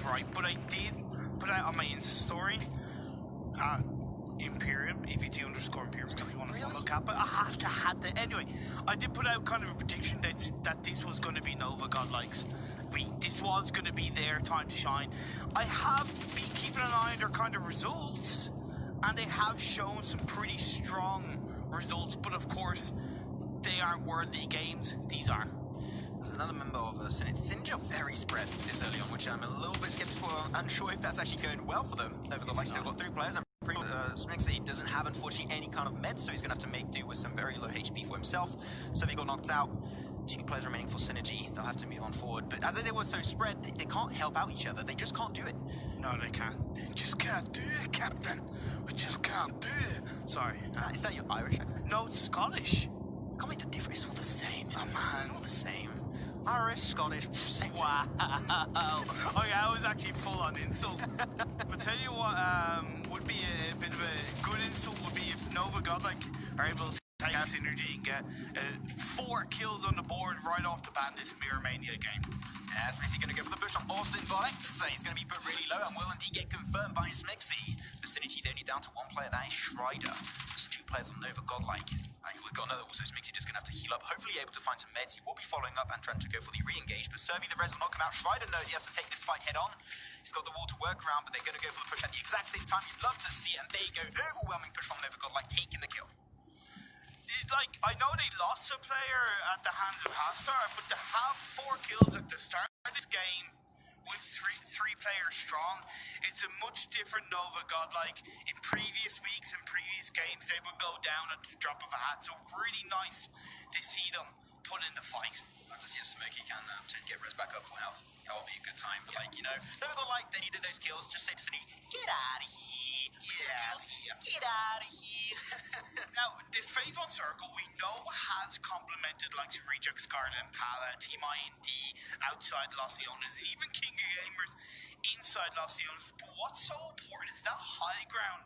right, but I did put out on my Insta story Imperium, EVT_Imperium, if you want to follow Kappa. I had to. Anyway, I did put out kind of a prediction that this was going to be Nova Godlikes week. This was going to be their time to shine. I have been keeping an eye on their kind of results, and they have shown some pretty strong results, but of course, they aren't World League games. These are. There's another member of Synergy are very spread this early on, which I'm a little bit skeptical, unsure if that's actually going well for them. Nova Godlikes still got 3 players. Smixy doesn't have, unfortunately, any kind of meds, so he's going to have to make do with some very low HP for himself. So if he got knocked out, 2 players remaining for Synergy, they'll have to move on forward. But as they were so spread, they can't help out each other. They just can't do it. No, they can't. They just can't do it, Captain. We just can't do it. Sorry. Is that your Irish accent? No, it's Scottish. Can't make the difference. It's all the same. Oh, man. It's all the same. Irish, Scottish, same. Wow. Okay, I was actually full on insult. But tell you what, would be a bit of a good insult would be if Nova Godlike are able to take out Synergy and get 4 kills on the board right off the bat in this MIRAMAR game. Yeah, Smixy going to go for the push on Austin Vines. So he's going to be put really low and will indeed get confirmed by Smixy. The Synergy, they're only down to 1 player, that is Schreider. There's 2 players on Nova Godlike. We've got another also. Smixy just going to have to heal up, hopefully able to find some meds. He will be following up and trying to go for the re-engage, but Servi the res will knock him out. Schreider knows he has to take this fight head on. He's got the wall to work around, but they're going to go for the push at the exact same time. You'd love to see it, and there you go. Overwhelming push from Nova Godlike, taking the kill. Like, I know they lost a player at the hands of Hastar, but to have 4 kills at the start of this game with three players strong, it's a much different Nova Godlike. In previous weeks and previous games, they would go down at the drop of a hat, so really nice to see them put in the fight. I'd like to see if Smokey can get res back up for health. That will be a good time, but like, you know, Nova Godlike, they needed those kills. Just say to City, get out of here. Get out of here. Now, this Phase 1 circle we know has complemented like Reject Scarlet and Pala, Team IND outside Los Leones, and even King of Gamers inside Los Leones. But what's so important is that high ground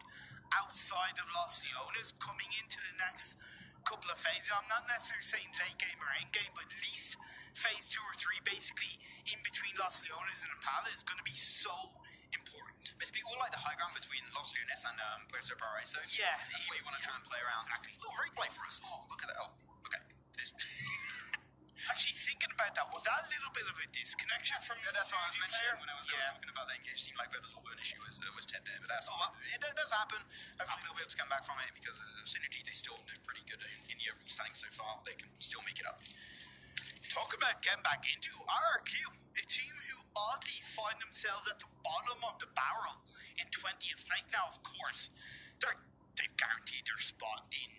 outside of Los Leones coming into the next couple of phases. I'm not necessarily saying late game or end game, but at least Phase 2 or 3, basically in between Los Leones and Impala, is going to be so important. Basically, all like the high ground between Los Leones and Puerto Paraiso. Yeah, that's what you want to try and play around. Exactly. A little replay for us. Oh, look at that. Oh, okay. This. Actually, thinking about that, was that a little bit of a disconnection from? Yeah, that's what I was mentioning when I was Yeah. talking about that engage. It seemed like where the little bit of an issue was Ted there, but that's it does happen. Hopefully they'll be able to come back from it because Synergy, they still do pretty good in the overall standing so far. They can still make it up. Talk about getting back into RRQ, a team who oddly find themselves at the bottom of the barrel in 20th place. Now, of course, they've guaranteed their spot in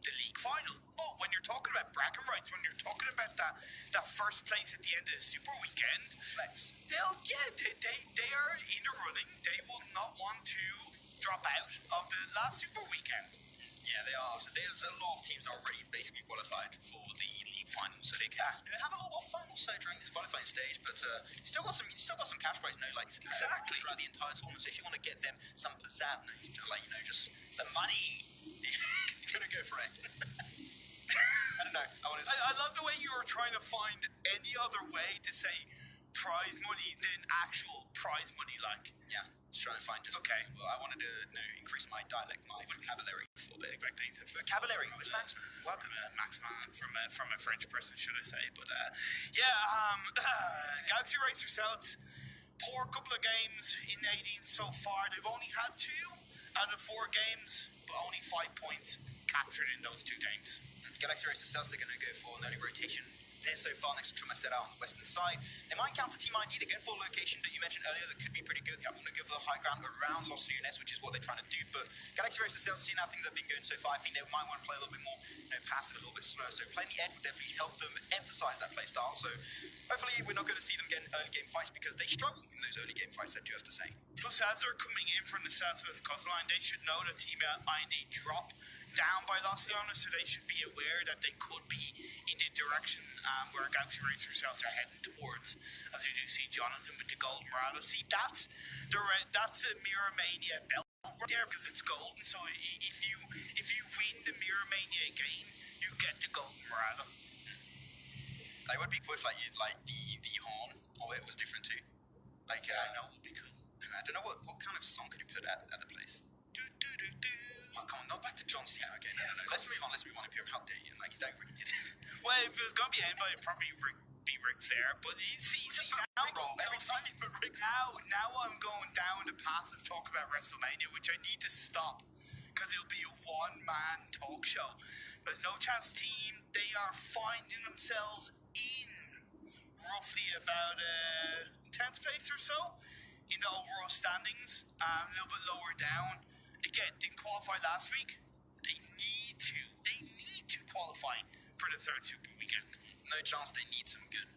the league final. But when you're talking about bragging rights, when you're talking about that first place at the end of the Super Weekend, Flex. they are in the running. They will not want to drop out of the last Super Weekend. Yeah, they are. So there's a lot of teams that are already basically qualified for the league final, so they can have a lot of fun also during this qualifying stage. But still got some cash prize, like exactly throughout the entire tournament. So if you want to get them some pizzazz, like just the money, you're gonna go for it. I don't know. I love the way you were trying to find any other way to say prize money than actual prize money, like. Yeah, just trying to find okay. Well, I wanted to increase my dialect, my vocabulary a little bit. Exactly. Vocabulary. Where's Maxman? Welcome, Maxman from a French person, should I say? But Galaxy Racer Celts, poor couple of games in 18 so far. They've only had 2 out of 4 games, but only 5 points captured in those 2 games. Galaxy Racer Celts, they're going to go for an early rotation. They're so far next to Truma set out on the western side. They might counter Team ID. They're going for a location that you mentioned earlier that could be pretty good. They want to go for the high ground around Los Lunes, which is what they're trying to do. But Galaxy Racer Celts, seeing how things have been going so far, I think they might want to play a little bit more passive, a little bit slower. So playing the edge will definitely help them emphasize that play style. So hopefully we're not going to see them get in early game fights because they struggle in those early game fights, I do have to say. Plus, as they're coming in from the southwest coastline, they should know that Team ID drop down by Los Leones, so they should be aware that they could be in the direction where Galaxy Racer Celts are heading towards. As you do see Jonathan with the golden Murado. See, that's a MIRAMAR belt right there because it's golden. So if you win the MIRAMAR game, you get the golden Murado. That would be cool if like the horn or it was different too. Like I know it would be I don't know what kind of song could you put at the place. Oh, come on, not back to John Cena again. No. Let's move on. Imperium, how dare you? Like, you don't really get it. Well, if it was going to be anybody, it'd probably be Ric Flair. But see now, Every time you put Ric now I'm going down the path of talking about WrestleMania, which I need to stop because it'll be a one-man talk show. There's no chance team. They are finding themselves in roughly about 10th place or so in the overall standings, a little bit lower down. Again, didn't qualify last week. They need to qualify for the third Super Weekend. No chance. They need some good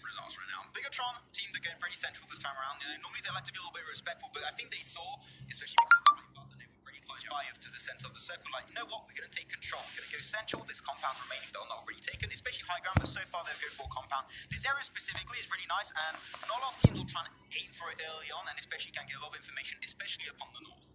results right now. Bigatron team, they're going pretty central this time around. Normally they like to be a little bit respectful, but I think they saw, especially because they played Button, they were pretty close by to the center of the circle. Like, you know what? We're going to take control. We're going to go central. This compound remaining, they'll not really taken, especially high ground, but so far they'll go for compound. This area specifically is really nice, and not a lot of teams will try and aim for it early on, and especially can get a lot of information, especially upon the north.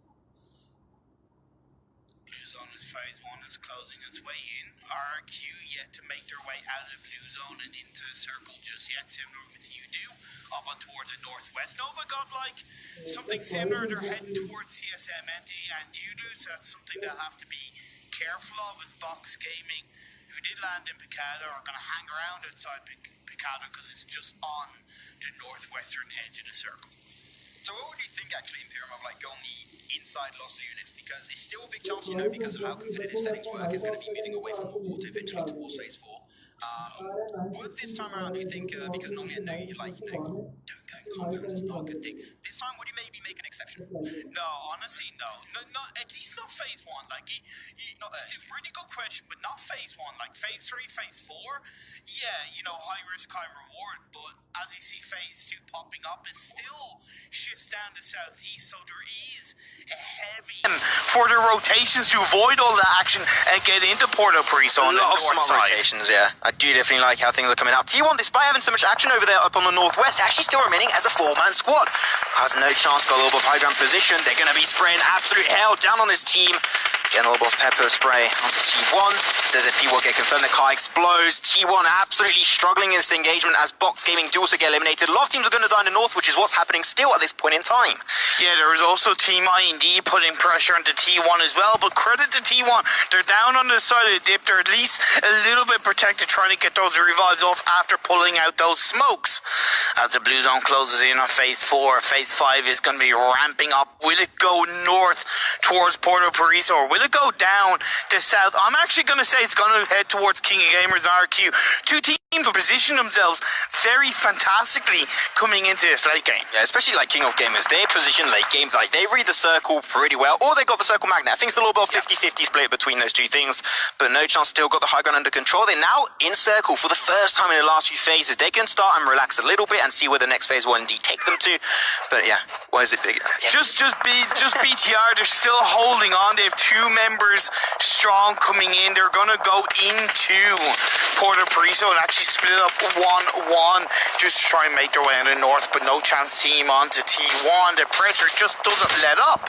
Zone as phase 1 is closing its way in. RQ yet to make their way out of the blue zone and into the circle just yet, similar with you do, up on towards the northwest. Nova got like something similar. They're heading towards CSM and you do, so that's something they'll have to be careful of. As Box Gaming, who did land in Picado, are going to hang around outside Picado because it's just on the northwestern edge of the circle. So what would you think actually, Imperium, of like going the inside loss units? Because it's still a big chance, because of how competitive settings work, it's going to be moving away from the water eventually towards phase 4. Would this time around, do you think, because normally I know you don't go in compounds, it's not a good thing. This time, would you maybe make an exception? No, honestly, no. Not at least not phase 1. Like, it's a really good question, but not phase 1. Like, phase 3, phase 4, yeah, high risk, high reward, but as you see phase 2 popping up, it still shifts down to southeast, so there is a heavy for the rotations to avoid all the action and get into Porto Priso on the north side. A lot of small rotations, yeah. I do definitely like how things are coming out. T1, despite having so much action over there up on the northwest, actually still remaining as a 4-man squad. Has no chance, got a little bit of high ground position. They're going to be spraying absolute hell down on this team. Getting a little bit of pepper spray onto T1. Says that P will get confirmed. The car explodes. T1 absolutely struggling in this engagement as Box Gaming do also get eliminated. A lot of teams are going to die in the north, which is what's happening still at this point in time. Yeah, there was also Team IND putting pressure onto T1 as well, but credit to T1. They're down on the side of the dip. They're at least a little bit protected, trying to get those revives off after pulling out those smokes. As the blue zone closes in on phase 4, phase 5 is going to be ramping up. Will it go north towards Porto Pariso, or will it go down to south? I'm actually going to say it's going to head towards King of Gamers and RQ. Two teams have positioned themselves very fantastically coming into this late game. Yeah, especially like King of Gamers. They position late game, like they read the circle pretty well, or they got the circle magnet. I think it's a little bit of 50-50 split between those two things, but no chance, still got the high ground under control. They're now in circle for the first time in the last few phases. They can start and relax a little bit and see where the next phase will indeed take them to. But yeah, why is it big? Yeah. Just BTR, they're still holding on. They have 2 members strong coming in. They're going to go into Porto Pariso and actually split up 1-1, just to try and make their way in the north, but no chance team onto T1. The pressure just doesn't let up.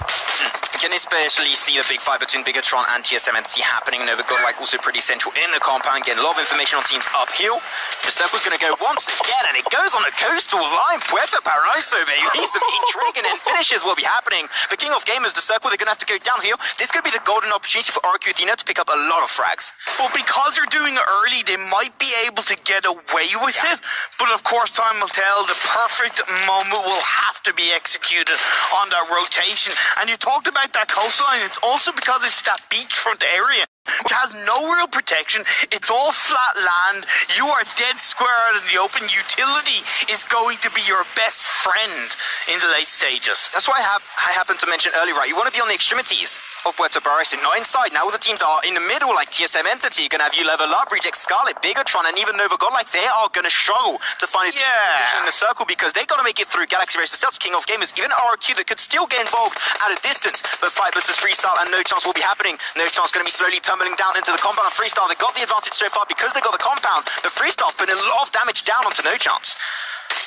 You can especially see the big fight between Bigatron and TSMNC happening. Nova Godlike also pretty central in the compound, getting a lot of information on teams uphill. The circle's going to go once again, and it goes on the coastal line. Puerto Paraiso, baby. Some intrigue and finishes will be happening. But King of Gamers, the circle, they're going to have to go downhill. This could be the golden opportunity for RQ Athena to pick up a lot of frags. Well, because they're doing it early, they might be able to get away with it. But of course, time will tell. The perfect moment will have to be executed on that rotation. And you talked about that coastline. It's also because it's that beachfront area, which has no real protection. It's all flat land. You are dead square out in the open. Utility is going to be your best friend in the late stages. That's why I happened to mention earlier, right? You want to be on the extremities of Puerto Paraiso, not inside. Now all the teams that are in the middle, like TSM Entity, you're going to have you level up, Reject Scarlet, Bigatron, and even Nova Godlike. They are going to struggle to find a position in the circle because they got to make it through Galaxy Race themselves, King of Gamers, even RQ that could still get involved at a distance. But fight versus FreeStyle and No Chance will be happening. No Chance going to be slowly tumbling down into the compound. And FreeStyle, they got the advantage so far because they got the compound. But FreeStyle putting a lot of damage down onto No Chance.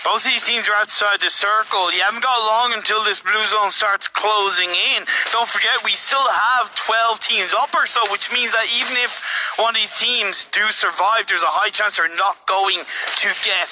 Both these teams are outside the circle. You haven't got long until this blue zone starts closing in. Don't forget, we still have 12 teams up or so, which means that even if one of these teams do survive, there's a high chance they're not going to get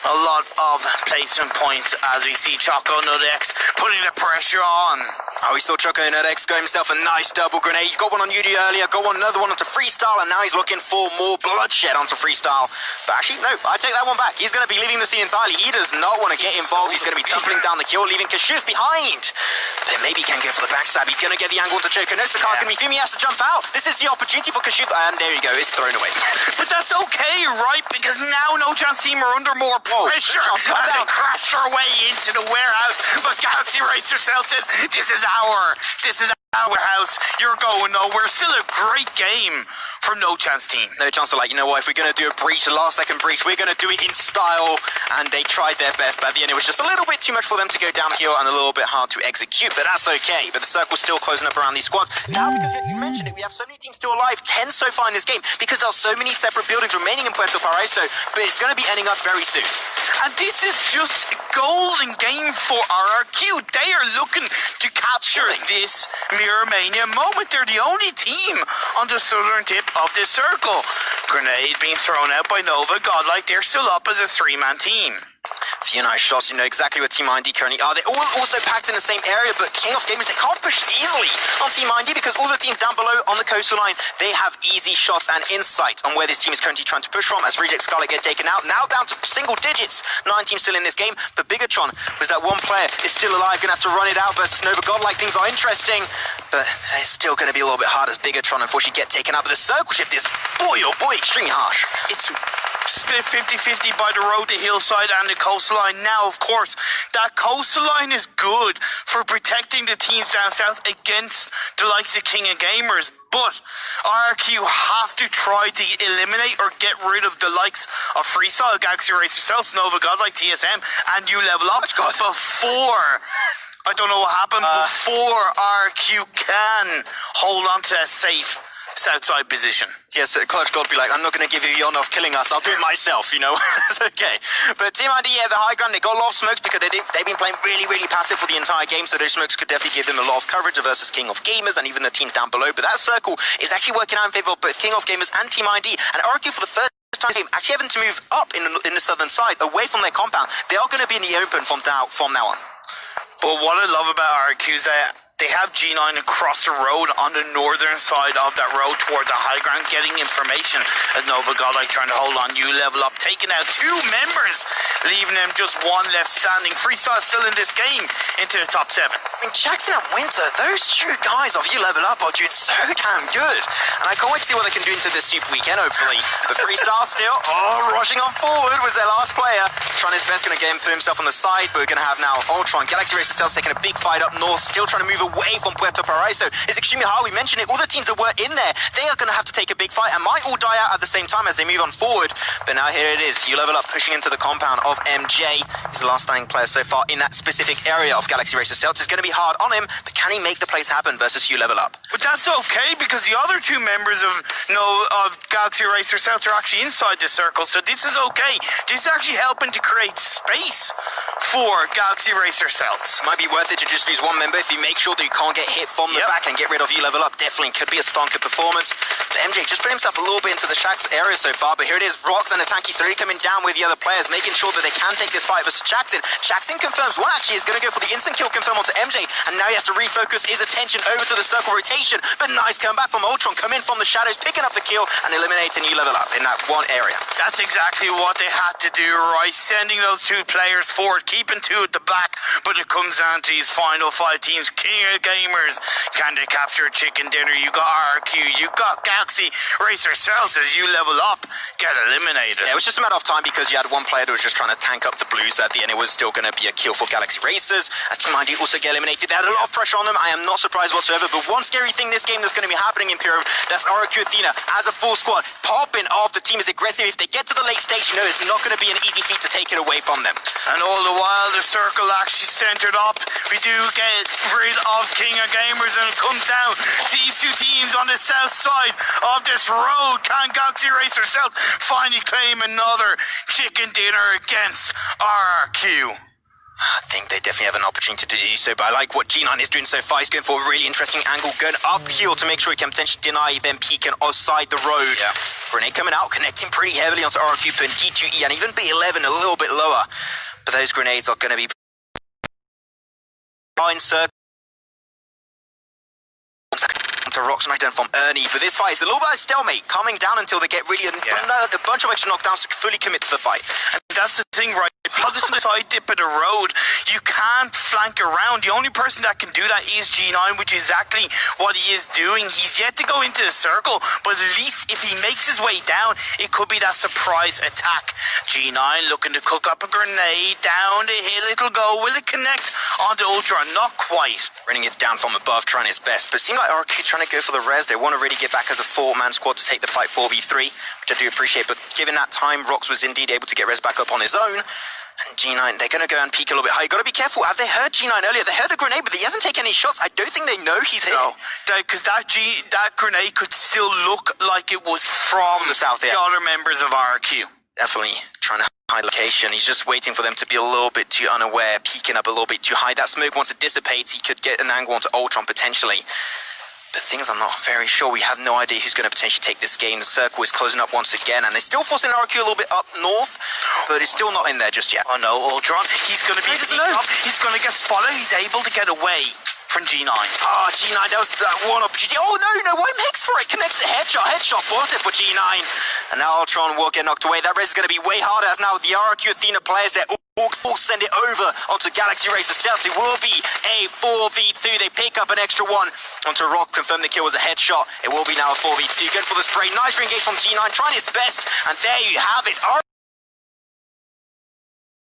A lot of placement points as we see Choco Nudex putting the pressure on. Oh, we saw Choco Nudex got himself a nice double grenade. He got one on UD earlier, got another one onto FreeStyle, and now he's looking for more bloodshed onto FreeStyle. But actually, no, I take that one back. He's going to be leaving the scene entirely. He does not want to get involved. He's going to be tumbling down the kill, leaving Kashif behind. But maybe he can go for the backstab. He's going to get the angle onto Choco. Next, the car's going to be Fumi, has to jump out. This is the opportunity for Kashif, and there you go, it's thrown away. But that's okay, right? Because now No Chance team are under more pressure as they crash their way into the warehouse. But Galaxy Racer Cell says, this is our house. You're going nowhere. Still a great game from No Chance team. No Chance are like, you know what, if we're going to do a breach, a last second breach, we're going to do it in style. And they tried their best, but at the end it was just a little bit too much for them to go down here and a little bit hard to execute. But that's okay. But the circle's still closing up around these squads. Now, because you mentioned it, we have so many teams still alive, 10 so far in this game, because there are so many separate buildings remaining in Puerto Paraíso, but it's going to be ending up very soon. And this is just a golden game for RRQ. They are looking to capture this Miramania moment. They're the only team on the southern tip of the circle. Grenade being thrown out by Nova. Godlike, they're still up as a 3-man team. Few nice shots, you know exactly where Team ID currently are. They're all also packed in the same area, but King of Gamers, they can't push easily on Team ID because all the teams down below on the coastal line, they have easy shots and insight on where this team is currently trying to push from as Reject Scarlet get taken out. Now down to single digits. 9 teams still in this game, but Bigatron was that one player is still alive, gonna have to run it out versus Nova Godlike. Things are interesting, but it's still gonna be a little bit hard as Bigatron unfortunately get taken out. But the circle shift is, boy oh boy, extremely harsh. It's split 50-50 by the road, the hillside and the coastline. Now, of course, that coastline is good for protecting the teams down south against the likes of King of Gamers. But RRQ have to try to eliminate or get rid of the likes of FreeStyle, Galaxy Racer Cells, Nova Godlike, TSM, and You Level Up before. I don't know what happened before RRQ can hold on to a safe Southside position. Yes, Clutch God be like, I'm not going to give you the honor of killing us, I'll do it myself, you know. It's okay. But Team ID, yeah, the high ground, they got a lot of smokes because they've been playing really, really passive for the entire game, so those smokes could definitely give them a lot of coverage versus King of Gamers and even the teams down below. But that circle is actually working out in favor of both King of Gamers and Team ID, and RQ for the first time actually having to move up in the southern side, away from their compound. They are going to be in the open from now on. But what I love about RQ is that they have G9 across the road on the northern side of that road towards the high ground, getting information as Nova Godlike trying to hold on. You Level Up, taking out 2 members, leaving them just 1 left standing. FreeStyle still in this game into the top 7. I mean, Jackson and Winter, those 2 guys of You Level Up are doing so damn good. And I can't wait to see what they can do into this super weekend, hopefully. The FreeStyle still, rushing on forward was their last player. Trying his best, going to get him, put himself on the side, but we're going to have now Ultron, Galaxy Racer Cells taking a big fight up north, still trying to move away from Puerto Paraíso. It's extremely hard, we mentioned it, all the teams that were in there, they are going to have to take a big fight and might all die out at the same time as they move on forward. But now here it is, You Level Up pushing into the compound of MJ. He's the last standing player so far in that specific area of Galaxy Racer Cells. It's going to be hard on him, but can he make the plays happen versus You Level Up? But that's okay, because the other 2 members of Galaxy Racer Cells are actually inside the circle, so this is okay. This is actually helping to create space for Galaxy Racer Cells. Might be worth it to just lose 1 member if you make sure that you can't get hit from the back and get rid of You Level Up. Definitely could be a stonker performance. But MJ just put himself a little bit into the Shax area so far, but here it is, Rox and Atanki slowly coming down with the other players, making sure that they can take this fight versus Jackson. Jackson confirms one actually is going to go for the instant kill confirm onto MJ, and now he has to refocus his attention over to the circle rotation. But nice comeback from Ultron, come in from the shadows, picking up the kill and eliminating You Level Up in that one area. That's exactly what they had to do, right? Sending those 2 players forward, keeping 2 at the back, but it comes down to these final 5 teams. King of Gamers, can they capture a chicken dinner? You got RQ, you got Galaxy Racer Cells as You Level Up get eliminated. Yeah, it was just a matter of time because you had 1 player that was just trying to tank up the Blues. At the end, it was still going to be a kill for Galaxy Racers. As Team ID also get eliminated, they had a lot of pressure on them. I am not surprised whatsoever, but one scary thing this game that's going to be happening in Imperium, that's RQ Athena as a full squad, popping off. The team is aggressive. If they get to the late stage, you know it's not going to be an easy feat to take it away from them. And all the while, the circle actually centered up. We do get rid of King of Gamers, and it comes down to these 2 teams on the south side of this road. Can Galaxy Racer Cells finally claim another chicken dinner against RRQ? I think they definitely have an opportunity to do so, but I like what G9 is doing so far. He's going for a really interesting angle, going uphill to make sure he can potentially deny them peeking outside the road. Yeah. Grenade coming out, connecting pretty heavily onto RQ and D2E, and even B11 a little bit lower. But those grenades are going to be behind circle. To Rox right down from Ernie, but this fight is a little bit of stalemate, coming down until they get really a bunch of extra knockdowns to fully commit to the fight. And that's the thing, right? Because it's a side dip of the road, you can't flank around. The only person that can do that is G9, which is exactly what he is doing. He's yet to go into the circle, but at least if he makes his way down, it could be that surprise attack. G9 looking to cook up a grenade down the hill. It'll go. Will it connect onto Ultron? Not quite. Running it down from above, trying his best, but it seemed like RQ trying to go for the res. They want to really get back as a 4-man squad to take the fight 4v3, which I do appreciate, but given that time, Rox was indeed able to get res back up on his own. And G9, they're going to go and peek a little bit high. You've got to be careful. Have they heard G9 earlier? They heard the grenade, but he hasn't taken any shots. I don't think they know he's here. No, because that grenade could still look like it was from the south, the other members of RQ. Definitely trying to hide location. He's just waiting for them to be a little bit too unaware, peeking up a little bit too high. That smoke, once it dissipates, he could get an angle onto Ultron potentially. But things I'm not very sure. We have no idea who's going to potentially take this game. The circle is closing up once again, and they're still forcing RQ a little bit up north, but it's still not in there just yet. Oh no, Ultron, he's going to be up. He's going to get spotted. He's able to get away from G9. Ah, G9, that was that one opportunity. Oh no, why makes for it? Connects the headshot bought it for G9. And now Ultron will get knocked away. That res is going to be way harder, as now the RQ Athena players there will send it over onto Galaxy Racer Stealth. It will be a 4v2. They pick up an extra one onto Rock. Confirm the kill was a headshot. It will be now a 4v2. Good for the spray. Nice re-engage from G9, trying his best. And there you have it.